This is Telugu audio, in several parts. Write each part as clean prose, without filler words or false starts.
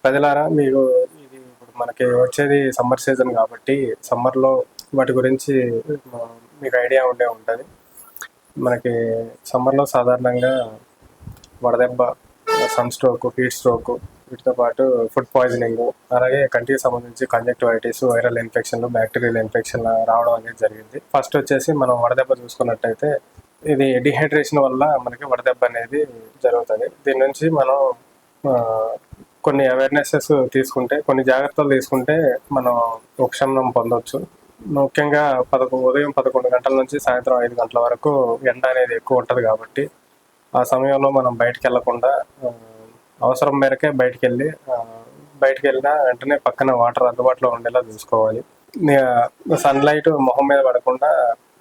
ప్రజలారా మీరు ఇది ఇప్పుడు మనకి వచ్చేది సమ్మర్ సీజన్ కాబట్టి సమ్మర్లో వాటి గురించి ఆ, మీకు ఐడియా ఉండే ఉంటుంది. మనకి సమ్మర్లో సాధారణంగా వడదెబ్బ, సన్ స్ట్రోక్, హీట్ స్ట్రోక్, వీటితో పాటు ఫుడ్ పాయిజనింగ్, అలాగే కంటికి సంబంధించి కంజక్టివైటిస్, వైరల్ ఇన్ఫెక్షన్లు, బ్యాక్టీరియల్ ఇన్ఫెక్షన్ రావడం అనేది జరిగింది. ఫస్ట్ వచ్చేసి మనం వడదెబ్బ చూసుకున్నట్టయితే ఇది డిహైడ్రేషన్ వల్ల మనకి వడదెబ్బ అనేది జరుగుతుంది. దీని నుంచి మనం ఆ, కొన్ని అవేర్నెసెస్ తీసుకుంటే, కొన్ని జాగ్రత్తలు తీసుకుంటే మనం ఉపశమనం పొందవచ్చు. ముఖ్యంగా ఉదయం 11 గంటల నుంచి సాయంత్రం 5 గంటల వరకు ఎండ అనేది ఎక్కువ ఉంటుంది కాబట్టి ఆ సమయంలో మనం బయటికి వెళ్ళకుండా అవసరం మేరకే బయటికి వెళ్ళినా వెంటనే పక్కన వాటర్ అందుబాటులో ఉండేలా చూసుకోవాలి. సన్లైట్ మొహం మీద పడకుండా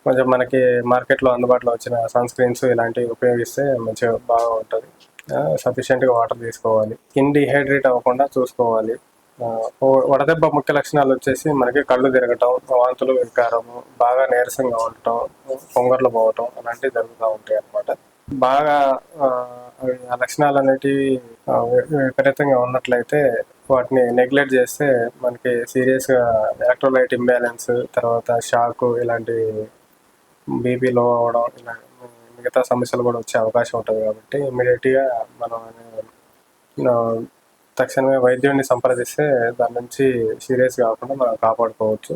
కొంచెం మనకి మార్కెట్లో అందుబాటులో వచ్చిన సన్ స్క్రీన్స్ ఇలాంటివి ఉపయోగిస్తే మంచిగా బాగా ఉంటుంది. సఫిషియెంట్గా వాటర్ తీసుకోవాలి. స్కిన్ డిహైడ్రేట్ అవ్వకుండా చూసుకోవాలి. వడదెబ్బ ముఖ్య లక్షణాలు వచ్చేసి మనకి కళ్ళు తిరగటం, వాంతులు, వికారము, బాగా నీరసంగా ఉండటం, పొంగర్లు పోవటం అలాంటివి జరుగుతూ ఉంటాయి అన్నమాట. బాగా ఆ లక్షణాలు అనేటివి విపరీతంగా ఉన్నట్లయితే వాటిని నెగ్లెక్ట్ చేస్తే మనకి సీరియస్గా ఎలక్ట్రోలైట్ ఇంబ్యాలెన్స్, తర్వాత షాక్, ఇలాంటి బీపీ లో అవ్వడం, ఇలా మిగతా సమస్యలు కూడా వచ్చే అవకాశం ఉంటుంది. కాబట్టి ఇమీడియట్గా మనం ఆ, తక్షణమే వైద్యుడిని సంప్రదిస్తే దాని నుంచి సీరియస్ కాకుండా మనం కాపాడుకోవచ్చు.